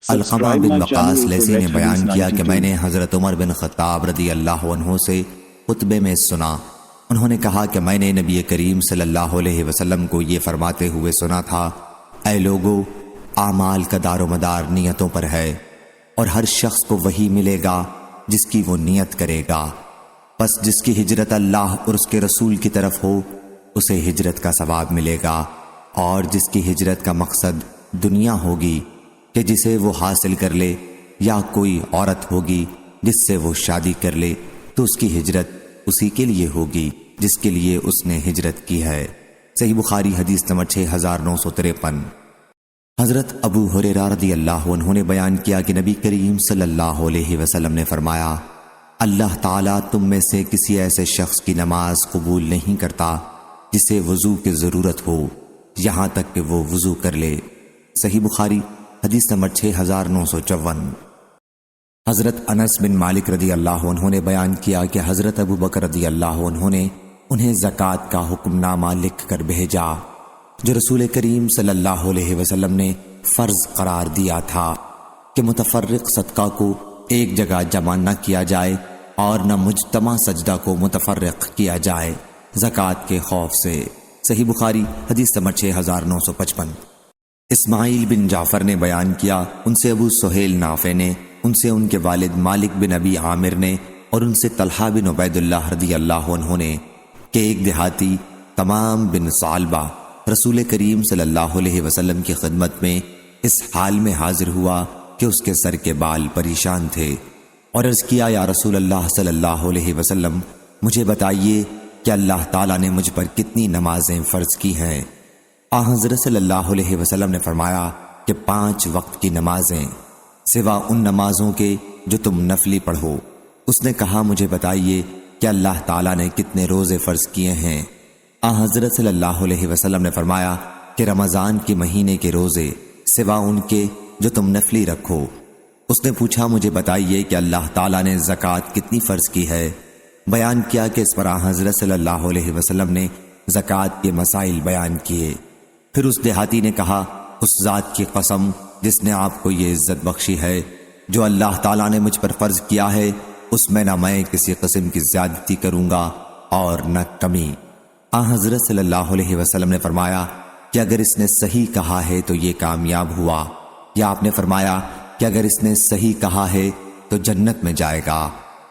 علقمہ بن وقاص لیثی نے بیان کیا کہ میں نے حضرت عمر بن خطاب رضی اللہ عنہ سے خطبے میں سنا، انہوں نے کہا کہ میں نے نبی کریم صلی اللہ علیہ وسلم کو یہ فرماتے ہوئے سنا تھا، اے لوگو، اعمال کا دار و مدار نیتوں پر ہے، اور ہر شخص کو وہی ملے گا جس کی وہ نیت کرے گا، پس جس کی ہجرت اللہ اور اس کے رسول کی طرف ہو اسے ہجرت کا ثواب ملے گا، اور جس کی ہجرت کا مقصد دنیا ہوگی کہ جسے وہ حاصل کر لے، یا کوئی عورت ہوگی جس سے وہ شادی کر لے، تو اس کی ہجرت اسی کے لیے ہوگی جس کے لیے اس نے ہجرت کی ہے۔ صحیح بخاری حدیث نمبر 6953۔ حضرت ابو ہریرہ رضی اللہ عنہ نے بیان کیا کہ نبی کریم صلی اللہ علیہ وسلم نے فرمایا، اللہ تعالیٰ تم میں سے کسی ایسے شخص کی نماز قبول نہیں کرتا جسے وضو کی ضرورت ہو، یہاں تک کہ وہ وضو کر لے۔ صحیح بخاری حدیث نمبر 6954۔ حضرت انس بن مالک رضی اللہ عنہ نے بیان کیا کہ حضرت ابو بکر رضی اللہ عنہ نے انہیں زکوٰۃ کا حکم نامہ لکھ کر بھیجا جو رسول کریم صلی اللہ علیہ وسلم نے فرض قرار دیا تھا کہ متفرق صدقہ کو ایک جگہ جمع نہ کیا جائے اور نہ مجتمع سجدہ کو متفرق کیا جائے زکوٰۃ کے خوف سے۔ صحیح بخاری حدیث نمبر 6955۔ اسماعیل بن جعفر نے بیان کیا، ان سے ابو سہیل نافع نے، ان سے ان کے والد مالک بن ابی عامر نے، اور ان سے طلحہ بن عبید اللہ رضی اللہ عنہ نے کہ ایک دیہاتی تمام بن ثعلبہ رسول کریم صلی اللہ علیہ وسلم کی خدمت میں اس حال میں حاضر ہوا کہ اس کے سر کے بال پریشان تھے، اور عرض کیا، یا رسول اللہ صلی اللہ علیہ وسلم، مجھے بتائیے کہ اللہ تعالیٰ نے مجھ پر کتنی نمازیں فرض کی ہیں؟ حضرت صلی اللہ علیہ وسلم نے فرمایا کہ 5 وقت کی نمازیں سوا ان نمازوں کے جو تم نفلی پڑھو۔ اس نے کہا، مجھے بتائیے کہ اللہ تعالیٰ نے کتنے روزے فرض کیے ہیں؟ حضرت صلی اللہ علیہ وسلم نے فرمایا کہ رمضان کے مہینے کے روزے سوا ان کے جو تم نفلی رکھو۔ اس نے پوچھا، مجھے بتائیے کہ اللہ تعالیٰ نے زکوٰۃ کتنی فرض کی ہے؟ بیان کیا کہ اس پر حضرت صلی اللہ علیہ وسلم نے زکوٰۃ کے مسائل بیان کیے۔ پھر اس دیہاتی نے کہا، اس ذات کی قسم جس نے آپ کو یہ عزت بخشی ہے، جو اللہ تعالیٰ نے مجھ پر فرض کیا ہے، اس میں نہ میں کسی قسم کی زیادتی کروں گا اور نہ کمی۔ حضرت صلی اللہ علیہ وسلم نے فرمایا کہ اگر اس نے صحیح کہا ہے تو یہ کامیاب ہوا، یا آپ نے فرمایا کہ اگر اس نے صحیح کہا ہے تو جنت میں جائے گا۔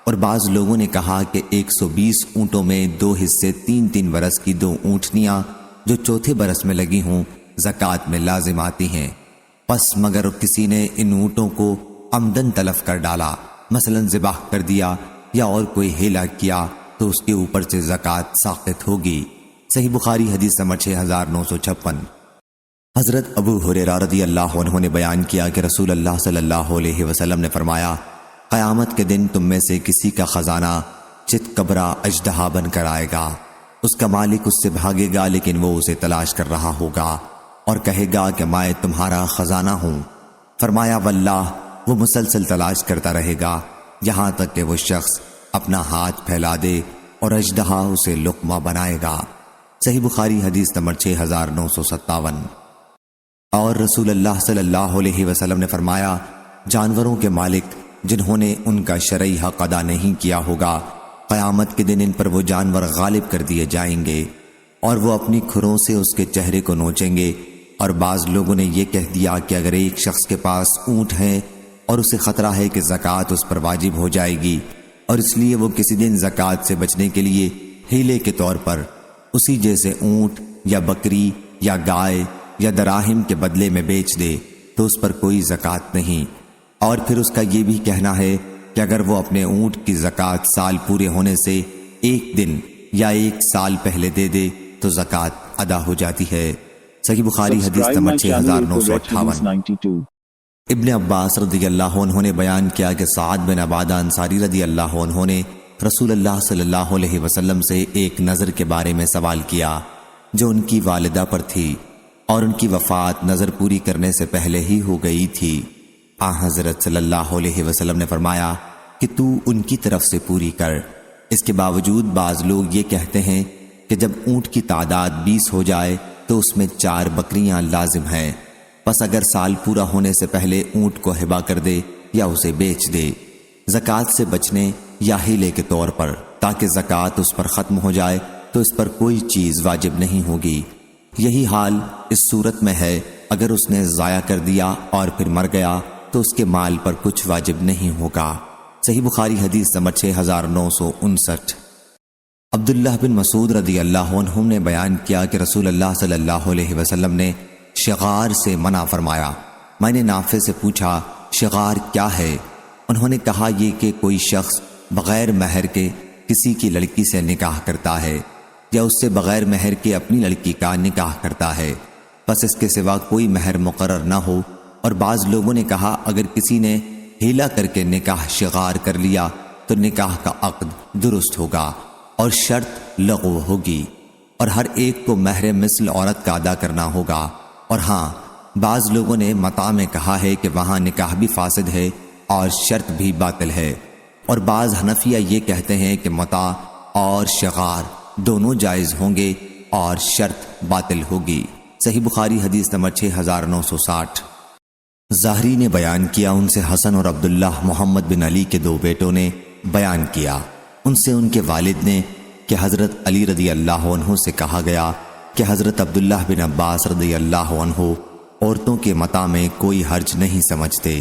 اور بعض لوگوں نے کہا کہ 120 اونٹوں میں 2 حصے 3 برس کی 2 اونٹنیاں جو چوتھے برس میں لگی ہوں زکوٰۃ میں لازم آتی ہیں، پس مگر کسی نے ان اونٹوں کو عمدن تلف کر ڈالا، مثلا ذبح کر دیا یا اور کوئی ہیلا کیا، تو اس کے اوپر سے زکوٰۃ ساقط ہوگی۔ صحیح بخاری حدیث نمبر 6956۔ حضرت ابو ہریرہ رضی اللہ عنہ نے بیان کیا کہ رسول اللہ صلی اللہ علیہ وسلم نے فرمایا، قیامت کے دن تم میں سے کسی کا خزانہ چت کبرا اژدہا بن کر آئے گا، اس کا مالک اس سے بھاگے گا لیکن وہ اسے تلاش کر رہا ہوگا اور کہے گا کہ میں تمہارا خزانہ ہوں۔ فرمایا، واللہ وہ مسلسل تلاش کرتا رہے گا یہاں تک کہ وہ شخص اپنا ہاتھ پھیلا دے اور اژدہا اسے لقمہ بنائے گا۔ صحیح بخاری حدیث نمبر 6957۔ اور رسول اللہ صلی اللہ علیہ وسلم نے فرمایا، جانوروں کے مالک جنہوں نے ان کا شرعی حق ادا نہیں کیا ہوگا، قیامت کے دن ان پر وہ جانور غالب کر دیے جائیں گے اور وہ اپنی کھروں سے اس کے چہرے کو نوچیں گے۔ اور بعض لوگوں نے یہ کہہ دیا کہ اگر ایک شخص کے پاس اونٹ ہے اور اسے خطرہ ہے کہ زکوٰۃ اس پر واجب ہو جائے گی، اور اس لیے وہ کسی دن زکوٰۃ سے بچنے کے لیے ہیلے کے طور پر اسی جیسے اونٹ یا بکری یا گائے یا دراہم کے بدلے میں بیچ دے، تو اس پر کوئی زکوٰۃ نہیں۔ اور پھر اس کا یہ بھی کہنا ہے کہ اگر وہ اپنے اونٹ کی زکوٰۃ سال پورے ہونے سے 1 دن یا 1 سال پہلے دے دے تو زکوٰۃ ادا ہو جاتی ہے۔ صحیح بخاری حدیث نمبر 6958۔ ابن عباس رضی اللہ عنہ نے بیان کیا کہ سعد بن عبادہ انصاری رضی اللہ عنہ نے رسول اللہ صلی اللہ علیہ وسلم سے ایک نظر کے بارے میں سوال کیا جو ان کی والدہ پر تھی، اور ان کی وفات نظر پوری کرنے سے پہلے ہی ہو گئی تھی۔ حضرت صلی اللہ علیہ وسلم نے فرمایا کہ تو ان کی طرف سے پوری کر۔ اس کے باوجود بعض لوگ یہ کہتے ہیں کہ جب اونٹ کی تعداد 20 ہو جائے تو اس میں 4 بکریاں لازم ہیں، پس اگر سال پورا ہونے سے پہلے اونٹ کو ہبہ کر دے یا اسے بیچ دے، زکوٰۃ سے بچنے یا ہیلے کے طور پر، تاکہ زکوٰۃ اس پر ختم ہو جائے تو اس پر کوئی چیز واجب نہیں ہوگی۔ یہی حال اس صورت میں ہے اگر اس نے ضائع کر دیا اور پھر مر گیا تو اس کے مال پر کچھ واجب نہیں ہوگا۔ صحیح بخاری حدیث نمبر 6959۔ عبداللہ بن مسعود رضی اللہ عنہ نے بیان کیا کہ رسول اللہ صلی اللہ علیہ وسلم نے شغار سے منع فرمایا۔ میں نے نافع سے پوچھا شغار کیا ہے؟ انہوں نے کہا یہ کہ کوئی شخص بغیر مہر کے کسی کی لڑکی سے نکاح کرتا ہے یا اس سے بغیر مہر کے اپنی لڑکی کا نکاح کرتا ہے، پس اس کے سوا کوئی مہر مقرر نہ ہو۔ اور بعض لوگوں نے کہا اگر کسی نے ہیلا کر کے نکاح شغار کر لیا تو نکاح کا عقد درست ہوگا اور شرط لغو ہوگی، اور ہر ایک کو مہر مثل عورت کا ادا کرنا ہوگا۔ اور ہاں، بعض لوگوں نے متاع میں کہا ہے کہ وہاں نکاح بھی فاسد ہے اور شرط بھی باطل ہے، اور بعض حنفیہ یہ کہتے ہیں کہ متاع اور شغار دونوں جائز ہوں گے اور شرط باطل ہوگی۔ صحیح بخاری حدیث نمبر 6960۔ ظاہری نے بیان کیا، ان سے حسن اور عبداللہ محمد بن علی کے 2 بیٹوں نے بیان کیا، ان سے ان کے والد نے کہ حضرت علی رضی اللہ عنہ سے کہا گیا کہ حضرت عبداللہ بن عباس رضی اللہ عنہ عورتوں کے متاع میں کوئی حرج نہیں سمجھتے۔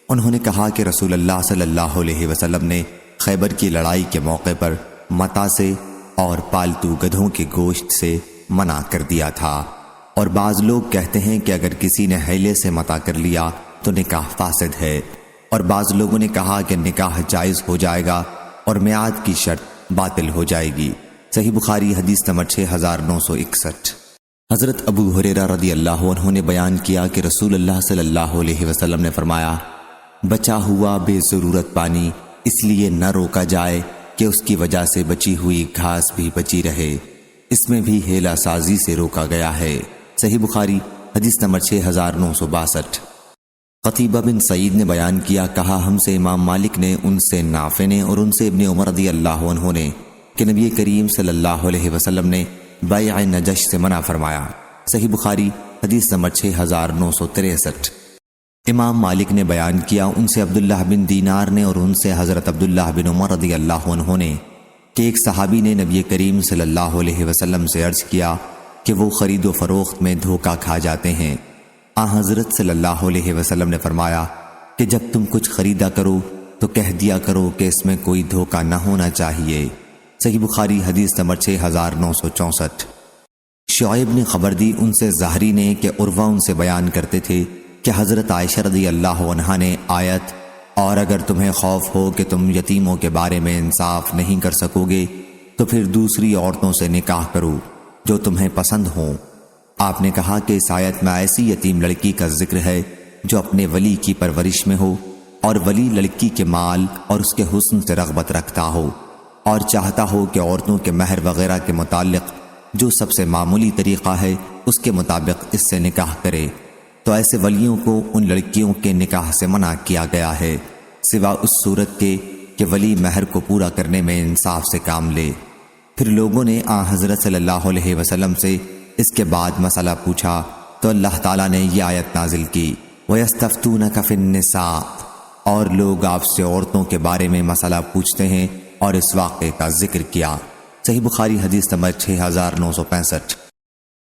انہوں نے کہا کہ رسول اللہ صلی اللہ علیہ وسلم نے خیبر کی لڑائی کے موقع پر متاع سے اور پالتو گدھوں کے گوشت سے منع کر دیا تھا۔ اور بعض لوگ کہتے ہیں کہ اگر کسی نے حیلے سے متاع کر لیا تو نکاح فاسد ہے، اور بعض لوگوں نے کہا کہ نکاح جائز ہو جائے گا اور میعاد کی شرط باطل ہو جائے گی۔ صحیح بخاری حدیث نمبر 6961۔ حضرت ابو ہریرہ رضی اللہ عنہ نے بیان کیا کہ رسول اللہ صلی اللہ علیہ وسلم نے فرمایا بچا ہوا بے ضرورت پانی اس لیے نہ روکا جائے کہ اس کی وجہ سے بچی ہوئی گھاس بھی بچی رہے، اس میں بھی ہیلا سازی سے روکا گیا ہے۔ صحیح بخاری حدیث نمبر 6962۔ قتیبہ بن سعید نے بیان کیا، کہا ہم سے امام مالک نے، ان سے نافع نے اور ان سے ابن عمر رضی اللہ عنہ نے کہ نبی کریم صلی اللہ علیہ وسلم نے بیع نجش سے منع فرمایا۔ صحیح بخاری حدیث نمبر 6963۔ امام مالک نے بیان کیا، ان سے عبداللہ بن دینار نے اور ان سے حضرت عبداللہ بن عمر رضی اللہ عنہ نے کہ ایک صحابی نے نبی کریم صلی اللہ علیہ وسلم سے عرض کیا کہ وہ خرید و فروخت میں دھوکہ کھا جاتے ہیں۔ حضرت صلی اللہ علیہ وسلم نے فرمایا کہ جب تم کچھ خریدا کرو تو کہہ دیا کرو کہ اس میں کوئی دھوکہ نہ ہونا چاہیے۔ صحیح بخاری حدیث نمبر 6964۔ شعیب نے خبر دی، ان سے ظاہری نے کہ عروہ ان سے بیان کرتے تھے کہ حضرت عائشہ رضی اللہ عنہا نے آیت اور اگر تمہیں خوف ہو کہ تم یتیموں کے بارے میں انصاف نہیں کر سکو گے تو پھر دوسری عورتوں سے نکاح کرو جو تمہیں پسند ہوں۔ آپ نے کہا کہ اس آیت میں ایسی یتیم لڑکی کا ذکر ہے جو اپنے ولی کی پرورش میں ہو اور ولی لڑکی کے مال اور اس کے حسن سے رغبت رکھتا ہو اور چاہتا ہو کہ عورتوں کے مہر وغیرہ کے متعلق جو سب سے معمولی طریقہ ہے اس کے مطابق اس سے نکاح کرے، تو ایسے ولیوں کو ان لڑکیوں کے نکاح سے منع کیا گیا ہے سوا اس صورت کے کہ ولی مہر کو پورا کرنے میں انصاف سے کام لے۔ پھر لوگوں نے حضرت صلی اللہ علیہ وسلم سے اس کے بعد مسئلہ پوچھا تو اللہ تعالیٰ نے یہ آیت نازل کی، وَيَسْتَفْتُونَكَ فِي النِّسَاءِ، اور لوگ آپ سے عورتوں کے بارے میں مسئلہ پوچھتے ہیں، اور اس واقعے کا ذکر کیا۔ صحیح بخاری حدیث نمبر 6965۔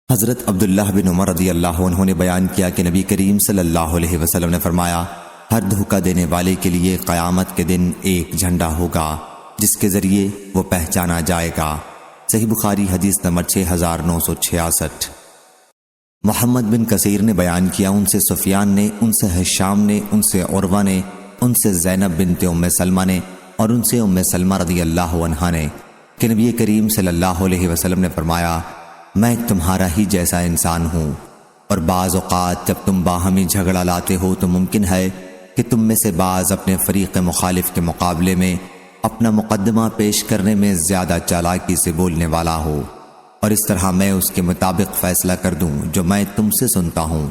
حضرت عبداللہ بن عمر رضی اللہ عنہ نے بیان کیا کہ نبی کریم صلی اللہ علیہ وسلم نے فرمایا ہر دھوکہ دینے والے کے لیے قیامت کے دن ایک جھنڈا ہوگا جس کے ذریعے وہ پہچانا جائے گا۔ صحیح بخاری حدیث نمبر 6966۔ محمد بن کثیر نے بیان کیا، ان سے سفیان نے، ان سے ہشام نے، ان سے عروہ نے، ان سے زینب بنت ام سلمہ نے اور ان سے ام سلمہ رضی اللہ عنہا نے کہ نبی کریم صلی اللہ علیہ وسلم نے فرمایا میں تمہارا ہی جیسا انسان ہوں، اور بعض اوقات جب تم باہمی جھگڑا لاتے ہو تو ممکن ہے کہ تم میں سے بعض اپنے فریق مخالف کے مقابلے میں اپنا مقدمہ پیش کرنے میں زیادہ چالاکی سے بولنے والا ہو، اور اس طرح میں اس کے مطابق فیصلہ کر دوں جو میں تم سے سنتا ہوں۔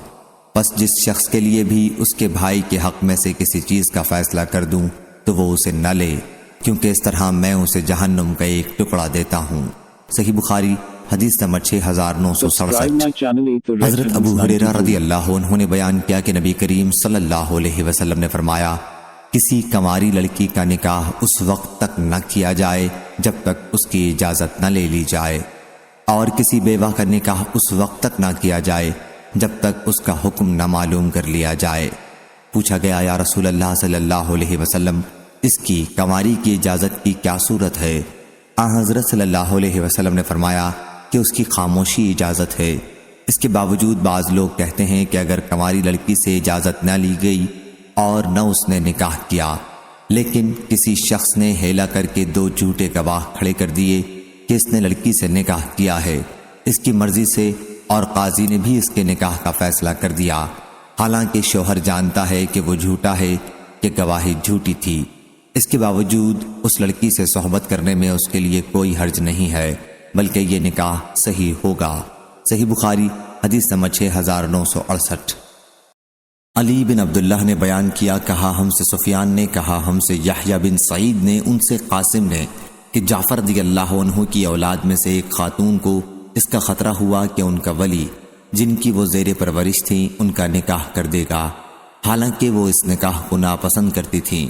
بس جس شخص کے لیے بھی اس کے بھائی کے حق میں سے کسی چیز کا فیصلہ کر دوں تو وہ اسے نہ لے، کیونکہ اس طرح میں اسے جہنم کا ایک ٹکڑا دیتا ہوں۔ صحیح بخاری حدیث نمبر 6967۔ حضرت ابو ہریرہ رضی اللہ عنہ نے بیان کیا کہ نبی کریم صلی اللہ علیہ وسلم نے فرمایا، کسی کنواری لڑکی کا نکاح اس وقت تک نہ کیا جائے جب تک اس کی اجازت نہ لے لی جائے، اور کسی بیوہ کا نکاح اس وقت تک نہ کیا جائے جب تک اس کا حکم نہ معلوم کر لیا جائے۔ پوچھا گیا، یا رسول اللہ صلی اللہ علیہ وسلم، اس کی کنواری کی اجازت کی کیا صورت ہے؟ حضرت صلی اللہ علیہ وسلم نے فرمایا کہ اس کی خاموشی اجازت ہے۔ اس کے باوجود بعض لوگ کہتے ہیں کہ اگر کنواری لڑکی سے اجازت نہ لی گئی اور نہ اس نے نکاح کیا، لیکن کسی شخص نے ہیلا کر کے 2 جھوٹے گواہ کھڑے کر دیے کہ اس نے لڑکی سے نکاح کیا ہے اس کی مرضی سے، اور قاضی نے بھی اس کے نکاح کا فیصلہ کر دیا، حالانکہ شوہر جانتا ہے کہ وہ جھوٹا ہے، کہ گواہی جھوٹی تھی، اس کے باوجود اس لڑکی سے صحبت کرنے میں اس کے لیے کوئی حرج نہیں ہے، بلکہ یہ نکاح صحیح ہوگا۔ صحیح بخاری حدیث نمبر 6968۔ علی بن عبداللہ نے بیان کیا، کہا ہم سے سفیان نے، کہا ہم سے یحییٰ بن سعید نے، ان سے قاسم نے، کہ جعفر رضی اللہ عنہ کی اولاد میں سے ایک خاتون کو اس کا خطرہ ہوا کہ ان کا ولی، جن کی وہ زیر پرورش تھیں، ان کا نکاح کر دے گا، حالانکہ وہ اس نکاح کو ناپسند کرتی تھیں۔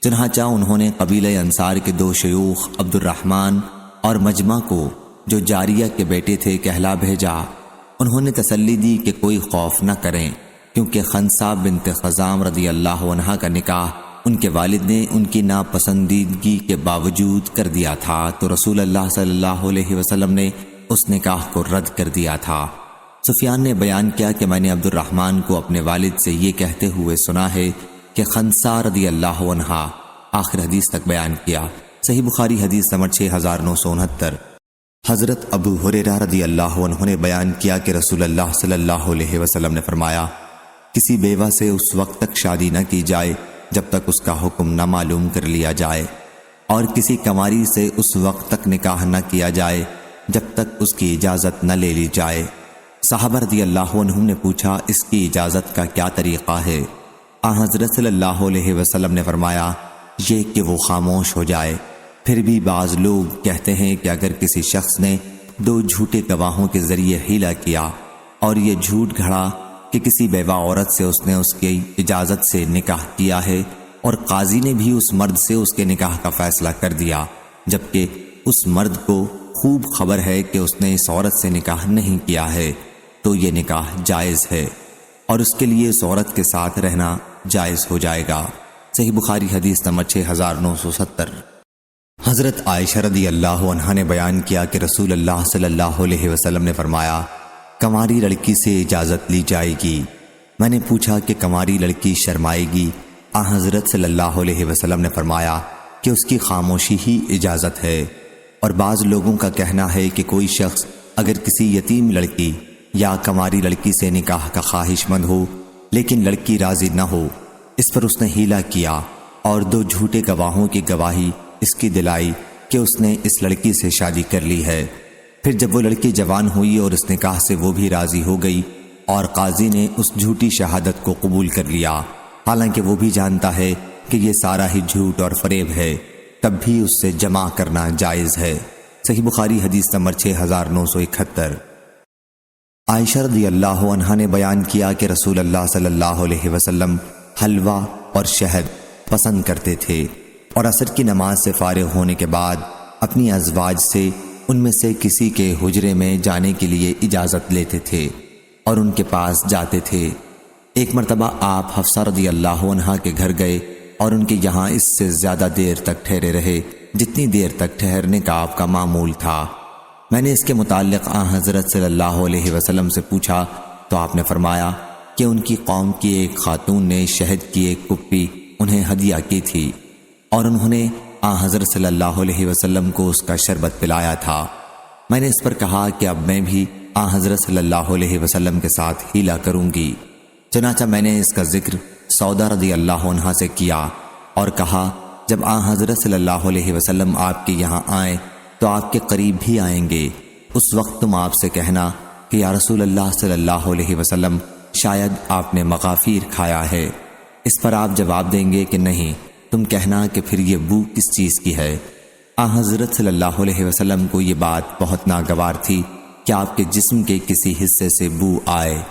چنانچہ انہوں نے قبیلہ انصار کے 2 شیوخ عبد الرحمن اور مجمع کو، جو جاریہ کے بیٹے تھے، کہلا بھیجا۔ انہوں نے تسلی دی کہ کوئی خوف نہ کریں، کیونکہ خنسا بنت خزام رضی اللہ عنہا کا نکاح ان کے والد نے ان کی ناپسندیدگی کے باوجود کر دیا تھا، تو رسول اللہ صلی اللہ علیہ وسلم نے اس نکاح کو رد کر دیا تھا۔ سفیان نے بیان کیا کہ میں نے عبد الرحمن کو اپنے والد سے یہ کہتے ہوئے سنا ہے کہ خنسا رضی اللہ عنہا، آخر حدیث تک بیان کیا۔ صحیح بخاری حدیث نمبر 6969۔ حضرت ابو ہریرہ رضی اللہ عنہ نے بیان کیا کہ رسول اللہ صلی اللہ علیہ وسلم نے فرمایا، کسی بیوہ سے اس وقت تک شادی نہ کی جائے جب تک اس کا حکم نہ معلوم کر لیا جائے، اور کسی کنواری سے اس وقت تک نکاح نہ کیا جائے جب تک اس کی اجازت نہ لے لی جائے۔ صحابہ رضی اللہ عنہم نے پوچھا، اس کی اجازت کا کیا طریقہ ہے؟ حضرت صلی اللہ علیہ وسلم نے فرمایا، یہ کہ وہ خاموش ہو جائے۔ پھر بھی بعض لوگ کہتے ہیں کہ اگر کسی شخص نے 2 جھوٹے گواہوں کے ذریعے حیلہ کیا اور یہ جھوٹ گھڑا کہ کسی بیوہ عورت سے اس نے اس کی اجازت سے نکاح کیا ہے، اور قاضی نے بھی اس مرد سے اس کے نکاح کا فیصلہ کر دیا، جبکہ اس مرد کو خوب خبر ہے کہ اس نے اس عورت سے نکاح نہیں کیا ہے، تو یہ نکاح جائز ہے، اور اس کے لیے اس عورت کے ساتھ رہنا جائز ہو جائے گا۔ صحیح بخاری حدیث نمبر 6970۔ حضرت عائشہ رضی اللہ عنہا نے بیان کیا کہ رسول اللہ صلی اللہ علیہ وسلم نے فرمایا، کنواری لڑکی سے اجازت لی جائے گی۔ میں نے پوچھا کہ کنواری لڑکی شرمائے گی؟ حضرت صلی اللہ علیہ وسلم نے فرمایا کہ اس کی خاموشی ہی اجازت ہے۔ اور بعض لوگوں کا کہنا ہے کہ کوئی شخص اگر کسی یتیم لڑکی یا کنواری لڑکی سے نکاح کا خواہش مند ہو لیکن لڑکی راضی نہ ہو، اس پر اس نے حیلہ کیا اور 2 جھوٹے گواہوں کی گواہی اس کی دلائی کہ اس نے اس لڑکی سے شادی کر لی ہے، پھر جب وہ لڑکی جوان ہوئی اور اس نکاح سے وہ بھی راضی ہو گئی اور قاضی نے اس جھوٹی شہادت کو قبول کر لیا، حالانکہ وہ بھی جانتا ہے کہ یہ سارا ہی جھوٹ اور فریب ہے، تب بھی اس سے جمع کرنا جائز ہے۔ صحیح بخاری حدیث نمبر 6971۔ عائشہ رضی اللہ عنہا نے بیان کیا کہ رسول اللہ صلی اللہ علیہ وسلم حلوہ اور شہد پسند کرتے تھے، اور عصر کی نماز سے فارغ ہونے کے بعد اپنی ازواج سے ان میں سے کسی کے حجرے میں جانے کے لیے اجازت لیتے تھے اور ان کے پاس جاتے تھے۔ ایک مرتبہ آپ حفصہ رضی اللہ عنہا کے گھر گئے اور ان کے یہاں اس سے زیادہ دیر تک ٹھہرے رہے جتنی دیر تک ٹھہرنے کا آپ کا معمول تھا۔ میں نے اس کے متعلق حضرت صلی اللہ علیہ وسلم سے پوچھا تو آپ نے فرمایا کہ ان کی قوم کی ایک خاتون نے شہد کی ایک کپی انہیں ہدیہ کی تھی، اور انہوں نے حضرت صلی اللہ علیہ وسلم کو اس کا شربت پلایا تھا۔ میں نے اس پر کہا کہ اب میں بھی حضرت صلی اللہ علیہ وسلم کے ساتھ حیلہ کروں گی، چنانچہ میں نے اس کا ذکر سودا رضی اللہ عنہا سے کیا اور کہا جب حضرت صلی اللہ علیہ وسلم آپ کے یہاں آئیں تو آپ کے قریب بھی آئیں گے، اس وقت تم آپ سے کہنا کہ یا رسول اللہ صلی اللہ علیہ وسلم شاید آپ نے مغافیر کھایا ہے۔ اس پر آپ جواب دیں گے کہ نہیں، تم کہنا کہ پھر یہ بو کس چیز کی ہے؟ حضرت صلی اللہ علیہ وسلم کو یہ بات بہت ناگوار تھی کہ آپ کے جسم کے کسی حصے سے بو آئے۔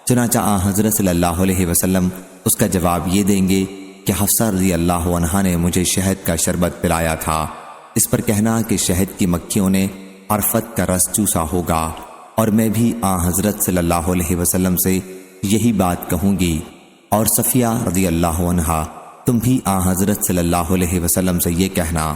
چنانچہ حضرت صلی اللہ علیہ وسلم اس کا جواب یہ دیں گے کہ حفصہ رضی اللہ عنہا نے مجھے شہد کا شربت پلایا تھا۔ اس پر کہنا کہ شہد کی مکھیوں نے عرفت کا رس چوسا ہوگا، اور میں بھی حضرت صلی اللہ علیہ وسلم سے یہی بات کہوں گی، اور صفیہ رضی اللہ عنہا تم بھی حضرت صلی اللہ علیہ وسلم سے یہ کہنا۔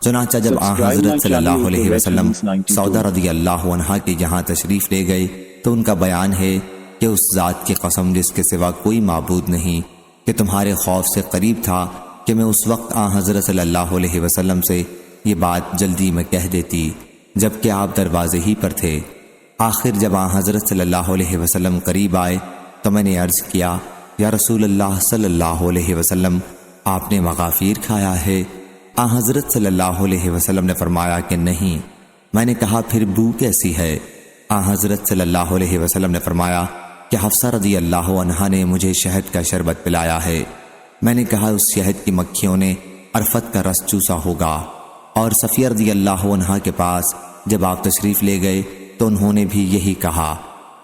چنانچہ جب حضرت صلی اللہ علیہ وسلم سودا رضی اللہ عنہا کے یہاں تشریف لے گئے تو ان کا بیان ہے کہ اس ذات کی قسم جس کے سوا کوئی معبود نہیں کہ تمہارے خوف سے قریب تھا کہ میں اس وقت حضرت صلی اللہ علیہ وسلم سے یہ بات جلدی میں کہہ دیتی جبکہ آپ دروازے ہی پر تھے۔ آخر جب حضرت صلی اللہ علیہ وسلم قریب آئے تو میں نے عرض کیا، یا رسول اللہ صلی اللہ علیہ وسلم، آپ نے مغافیر کھایا ہے؟ حضرت صلی اللہ علیہ وسلم نے فرمایا کہ نہیں۔ میں نے کہا پھر بو کیسی ہے؟ حضرت صلی اللہ علیہ وسلم نے فرمایا کہ حفصہ رضی اللہ عنہا نے مجھے شہد کا شربت پلایا ہے۔ میں نے کہا اس شہد کی مکھیوں نے عرفت کا رس چوسا ہوگا۔ اور صفیہ رضی اللہ عنہا کے پاس جب آپ تشریف لے گئے تو انہوں نے بھی یہی کہا۔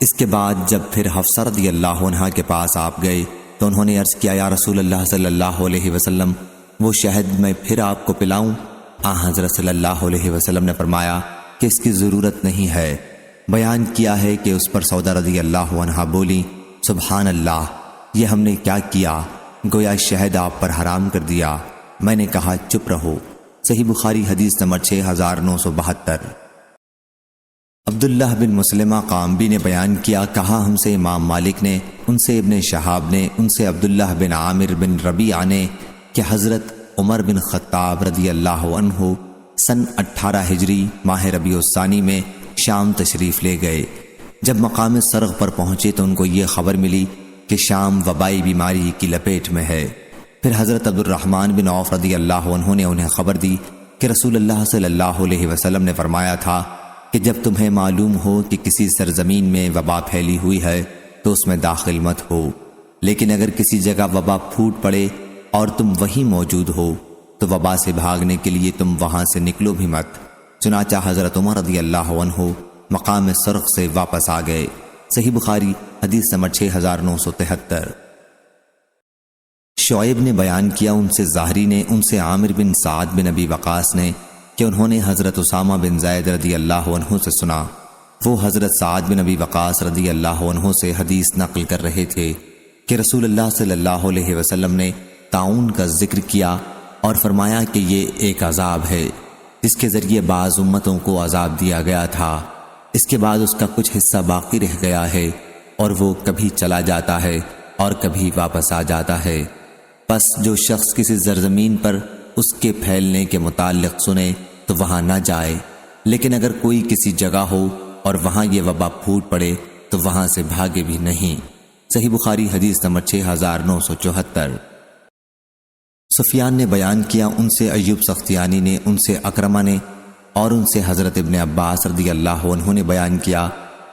اس کے بعد جب پھر حفصہ رضی اللہ عنہا کے پاس آپ گئے تو انہوں نے عرض کیا، یا رسول اللہ صلی اللہ علیہ وسلم، وہ شہد میں پھر آپ کو پلاؤں؟ حضرت صلی اللہ علیہ وسلم نے فرمایا کہ اس کی ضرورت نہیں ہے۔ بیان کیا ہے کہ اس پر سودا رضی اللہ عنہا بولی، سبحان اللہ، یہ ہم نے کیا کیا، گویا شہد آپ پر حرام کر دیا۔ میں نے کہا چپ رہو۔ صحیح بخاری حدیث نمبر 6972۔ عبداللہ بن مسلمہ قامبی نے بیان کیا، کہا ہم سے امام مالک نے، ان سے ابن شہاب نے، ان سے عبداللہ بن عامر بن ربیعہ نے کہ حضرت عمر بن خطاب رضی اللہ عنہ سن 18 ہجری ماہ ربیع الثانی میں شام تشریف لے گئے۔ جب مقام سرغ پر پہنچے تو ان کو یہ خبر ملی کہ شام وبائی بیماری کی لپیٹ میں ہے۔ پھر حضرت عبد الرحمن بن عوف رضی اللہ عنہ نے انہیں خبر دی کہ رسول اللہ صلی اللہ علیہ وسلم نے فرمایا تھا کہ جب تمہیں معلوم ہو کہ کسی سرزمین میں وبا پھیلی ہوئی ہے تو اس میں داخل مت ہو، لیکن اگر کسی جگہ وبا پھوٹ پڑے اور تم وہیں موجود ہو تو وبا سے بھاگنے کے لیے تم وہاں سے نکلو بھی مت۔ چنانچہ حضرت عمر رضی اللہ عنہ مقام سرغ سے واپس آ گئے۔ صحیح بخاری حدیث نمبر 6973۔ شعیب نے بیان کیا، ان سے زہری نے، ان سے عامر بن سعد بن ابی وقاص نے کہ انہوں نے حضرت اسامہ بن زید رضی اللہ عنہ سے سنا۔ وہ حضرت سعد بن ابی وقاص رضی اللہ عنہ سے حدیث نقل کر رہے تھے کہ رسول اللہ صلی اللہ علیہ وسلم نے طاعون کا ذکر کیا اور فرمایا کہ یہ ایک عذاب ہے جس کے ذریعے بعض امتوں کو عذاب دیا گیا تھا، اس کے بعد اس کا کچھ حصہ باقی رہ گیا ہے اور وہ کبھی چلا جاتا ہے اور کبھی واپس آ جاتا ہے۔ پس جو شخص کسی سرزمین پر اس کے پھیلنے کے متعلق سنے تو وہاں نہ جائے، لیکن اگر کوئی کسی جگہ ہو اور وہاں یہ وبا پھوٹ پڑے تو وہاں سے بھاگے بھی نہیں۔ صحیح بخاری حدیث نمبر 6974۔ سفیان نے بیان کیا، ان سے ایوب سختیانی نے، ان سے اکرمہ نے اور ان سے حضرت ابن عباس رضی اللہ عنہ نے بیان کیا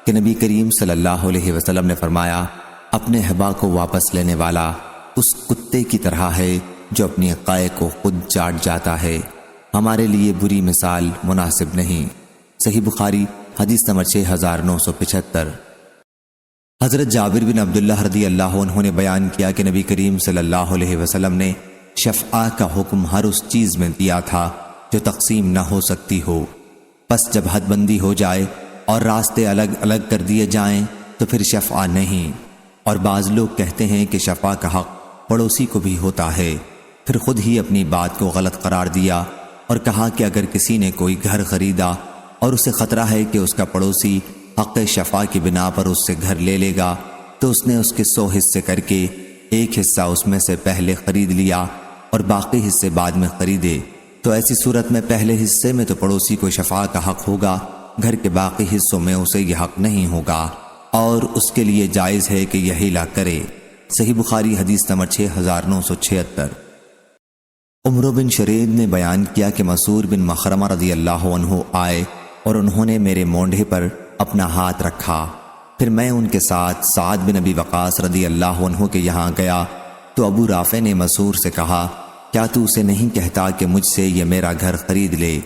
کہ نبی کریم صلی اللہ علیہ وسلم نے فرمایا، اپنے حبا کو واپس لینے والا اس کتے کی طرح ہے جو اپنی قائے کو خود چاٹ جاتا ہے، ہمارے لیے بری مثال مناسب نہیں۔ صحیح بخاری حدیث نمبر 6975۔ حضرت جابر بن عبداللہ رضی اللہ عنہ نے بیان کیا کہ نبی کریم صلی اللہ علیہ وسلم نے شفعہ کا حکم ہر اس چیز میں دیا تھا جو تقسیم نہ ہو سکتی ہو، پس جب حد بندی ہو جائے اور راستے الگ الگ کر دیے جائیں تو پھر شفعہ نہیں۔ اور بعض لوگ کہتے ہیں کہ شفعہ کا حق پڑوسی کو بھی ہوتا ہے، پھر خود ہی اپنی بات کو غلط قرار دیا اور کہا کہ اگر کسی نے کوئی گھر خریدا اور اسے خطرہ ہے کہ اس کا پڑوسی حق شفاء کی بنا پر اس سے گھر لے لے گا تو اس نے اس کے 100 حصے کر کے ایک حصہ اس میں سے پہلے خرید لیا اور باقی حصے بعد میں خریدے، تو ایسی صورت میں پہلے حصے میں تو پڑوسی کو شفاء کا حق ہوگا، گھر کے باقی حصوں میں اسے یہ حق نہیں ہوگا اور اس کے لیے جائز ہے کہ یہ ہیلا کرے۔ صحیح بخاری حدیث نمبر 6976۔ عمر بن شرید نے بیان کیا کہ مسعود بن مخرمہ رضی اللہ عنہ آئے اور انہوں نے میرے مونڈھے پر اپنا ہاتھ رکھا، پھر میں ان کے ساتھ سعد بن ابی وقاص رضی اللہ عنہ کے یہاں گیا تو ابو رافع نے مسعود سے کہا کیا تو اسے نہیں کہتا کہ مجھ سے یہ میرا گھر خرید لے؟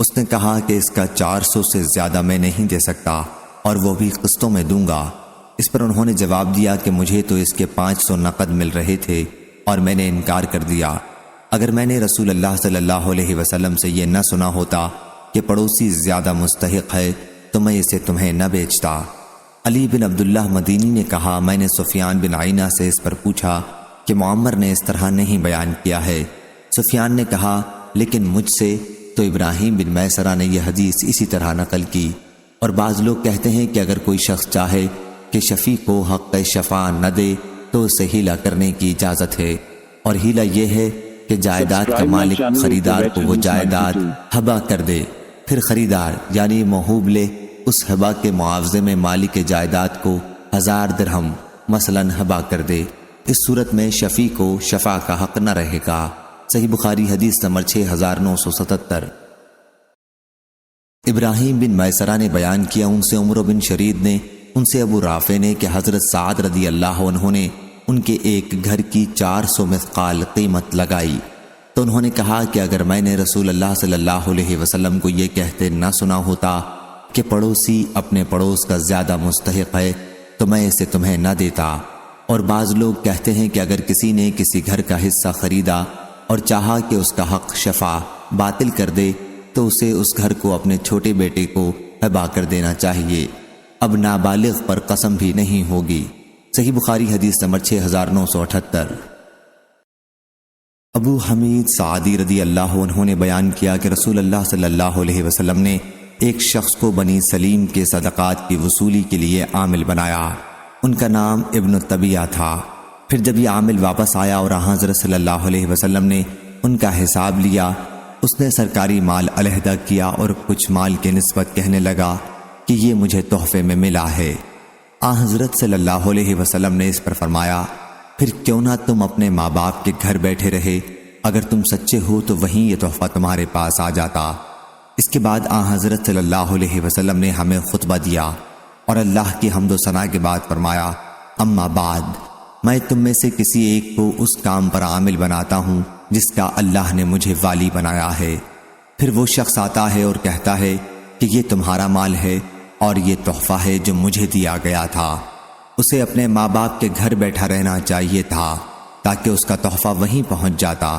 اس نے کہا کہ اس کا 400 سے زیادہ میں نہیں دے سکتا، اور وہ بھی قسطوں میں دوں گا۔ اس پر انہوں نے جواب دیا کہ مجھے تو اس کے 500 نقد مل رہے تھے اور میں نے انکار کر دیا۔ اگر میں نے رسول اللہ صلی اللہ علیہ وسلم سے یہ نہ سنا ہوتا کہ پڑوسی زیادہ مستحق ہے تو میں اسے تمہیں نہ بیچتا۔ علی بن عبداللہ مدینی نے کہا، میں نے سفیان بن عینہ سے اس پر پوچھا کہ معمر نے اس طرح نہیں بیان کیا ہے۔ سفیان نے کہا، لیکن مجھ سے تو ابراہیم بن میسرہ نے یہ حدیث اسی طرح نقل کی۔ اور بعض لوگ کہتے ہیں کہ اگر کوئی شخص چاہے کہ شفیع کو حق شفاع نہ دے تو اسے ہیلا کرنے کی اجازت ہے، اور ہیلا یہ ہے کہ جائیداد کا مالک خریدار کو وہ جائیداد ہبا کر دے، پھر خریدار یعنی موہوب لے اس ہبا کے معاوضے میں مالک جائیداد کو 1000 درہم مثلاً ہبا کر دے۔ اس صورت میں شفیع کو شفاع کا حق نہ رہے گا۔ صحیح بخاری حدیث نمبر 6977۔ ابراہیم بن میسرہ نے بیان کیا، ان سے عمر بن شرید نے، ان سے ابو رافع نے کہ حضرت سعد رضی اللہ عنہ نے ان کے ایک گھر کی 400 مثقال قیمت لگائی، تو انہوں نے کہا کہ اگر میں نے رسول اللہ صلی اللہ علیہ وسلم کو یہ کہتے نہ سنا ہوتا کہ پڑوسی اپنے پڑوس کا زیادہ مستحق ہے تو میں اسے تمہیں نہ دیتا۔ اور بعض لوگ کہتے ہیں کہ اگر کسی نے کسی گھر کا حصہ خریدا اور چاہا کہ اس کا حق شفاع باطل کر دے تو اسے اس گھر کو اپنے چھوٹے بیٹے کو ہبا کر دینا چاہیے، اب نابالغ پر قسم بھی نہیں ہوگی۔ صحیح بخاری حدیث نمبر 6978۔ ابو حمید سعدی رضی اللہ عنہ نے بیان کیا کہ رسول اللہ صلی اللہ علیہ وسلم نے ایک شخص کو بنی سلیم کے صدقات کی وصولی کے لیے عامل بنایا۔ ان کا نام ابن طبیعہ تھا۔ پھر جب یہ عامل واپس آیا اور حضرت صلی اللہ علیہ وسلم نے ان کا حساب لیا، اس نے سرکاری مال علیحدہ کیا اور کچھ مال کے نسبت کہنے لگا کہ یہ مجھے تحفے میں ملا ہے۔ حضرت صلی اللہ علیہ وسلم نے اس پر فرمایا، پھر کیوں نہ تم اپنے ماں باپ کے گھر بیٹھے رہے، اگر تم سچے ہو تو وہیں یہ تحفہ تمہارے پاس آ جاتا۔ اس کے بعد حضرت صلی اللہ علیہ وسلم نے ہمیں خطبہ دیا اور اللہ کی حمد و ثنا کے بعد فرمایا، اما بعد، میں تم میں سے کسی ایک کو اس کام پر عامل بناتا ہوں جس کا اللہ نے مجھے والی بنایا ہے۔ پھر وہ شخص آتا ہے اور کہتا ہے کہ یہ تمہارا مال ہے اور یہ تحفہ ہے جو مجھے دیا گیا تھا۔ اسے اپنے ماں باپ کے گھر بیٹھا رہنا چاہیے تھا تاکہ اس کا تحفہ وہیں پہنچ جاتا۔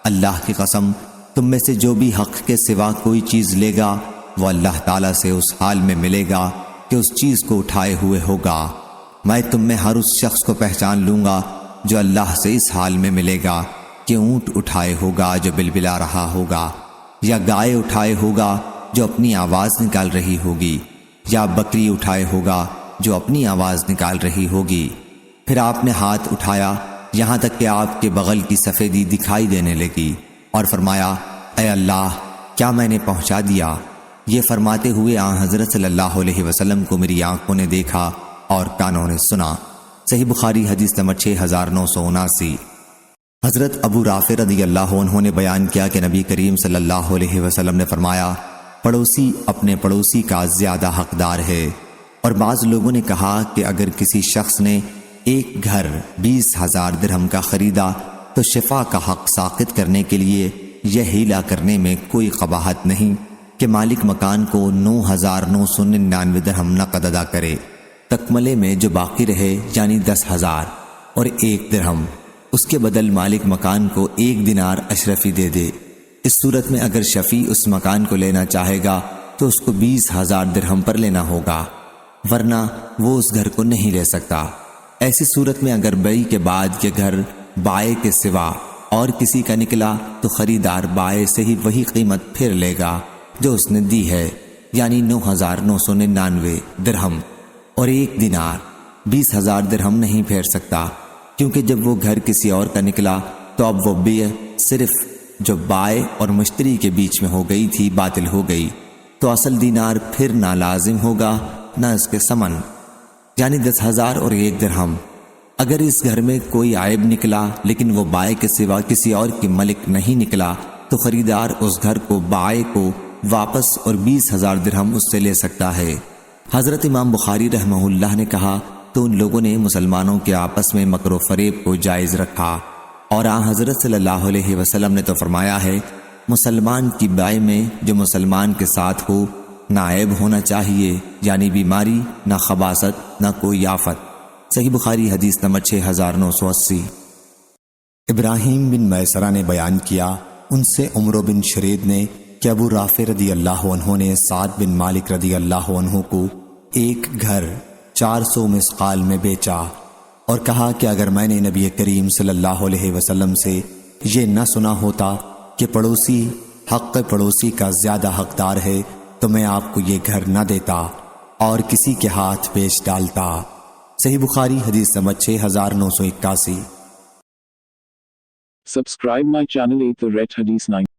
اللہ کی قسم، تم میں سے جو بھی حق کے سوا کوئی چیز لے گا وہ اللہ تعالیٰ سے اس حال میں ملے گا کہ اس چیز کو اٹھائے ہوئے ہوگا۔ میں تم میں ہر اس شخص کو پہچان لوں گا جو اللہ سے اس حال میں ملے گا کہ اونٹ اٹھائے ہوگا جو بلبلا رہا ہوگا، یا گائے اٹھائے ہوگا جو اپنی آواز نکال رہی ہوگی، یا بکری اٹھائے ہوگا جو اپنی آواز نکال رہی ہوگی۔ پھر آپ نے ہاتھ اٹھایا یہاں تک کہ آپ کے بغل کی سفیدی دکھائی دینے لگی اور فرمایا، اے اللہ، کیا میں نے پہنچا دیا؟ یہ فرماتے ہوئے حضرت صلی اللہ علیہ وسلم کو میری آنکھوں نے دیکھا اور کانوں نے سنا۔ صحیح بخاری حدیث نمبر 6979۔ حضرت ابو رافع رضی اللہ عنہ نے بیان کیا کہ نبی کریم صلی اللہ علیہ وسلم نے فرمایا، پڑوسی اپنے پڑوسی کا زیادہ حقدار ہے۔ اور بعض لوگوں نے کہا کہ اگر کسی شخص نے ایک گھر 20,000 درہم کا خریدا تو شفاع کا حق ساقط کرنے کے لیے یہ ہیلا کرنے میں کوئی قباحت نہیں کہ مالک مکان کو 9,999 درہم نقد ادا کرے، تکملے میں جو باقی رہے یعنی 10,000 اور 1 درہم، اس کے بدل مالک مکان کو 1 دینار اشرفی دے دے۔ اس صورت میں اگر شفیع اس مکان کو لینا چاہے گا تو اس کو 20,000 درہم پر لینا ہوگا، ورنہ وہ اس گھر کو نہیں لے سکتا۔ ایسی صورت میں اگر بیع کے بعد یہ گھر بائے کے سوا اور کسی کا نکلا تو خریدار بائے سے ہی وہی قیمت پھر لے گا جو اس نے دی ہے، یعنی 9,999 درہم اور 1 دینار۔ 20,000 درہم نہیں پھیر سکتا، کیونکہ جب وہ گھر کسی اور کا نکلا تو اب وہ بیع صرف جو بائے اور مشتری کے بیچ میں ہو گئی تھی باطل ہو گئی، تو اصل دینار پھر نہ لازم ہوگا نہ اس کے ثمن، یعنی 10,000 اور 1 درہم۔ اگر اس گھر میں کوئی عیب نکلا لیکن وہ بائے کے سوا کسی اور کی ملک نہیں نکلا تو خریدار اس گھر کو بائے کو واپس اور 20,000 درہم اس سے لے سکتا ہے۔ حضرت امام بخاری رحمہ اللہ نے کہا تو ان لوگوں نے مسلمانوں کے آپس میں مکر و فریب کو جائز رکھا اور آن حضرت صلی اللہ علیہ وسلم نے تو فرمایا ہے، مسلمان کی بیع میں جو مسلمان کے ساتھ ہو نہ عیب ہونا چاہیے، یعنی بیماری، نہ خباثت، نہ کوئی آفت۔ صحیح بخاری حدیث نمبر 6980۔ ابراہیم بن میسرہ نے بیان کیا، ان سے عمرو بن شرید نے کہ ابو رافع رضی اللہ عنہ نے سعد بن مالک رضی اللہ عنہ کو ایک گھر 400 مسقال میں بیچا اور کہا کہ اگر میں نے نبی کریم صلی اللہ علیہ وسلم سے یہ نہ سنا ہوتا کہ پڑوسی حق پڑوسی کا زیادہ حقدار ہے تو میں آپ کو یہ گھر نہ دیتا اور کسی کے ہاتھ بیچ ڈالتا۔ صحیح بخاری حدیث number 6981۔ Subscribe my channel 8 The Red Hadith 9.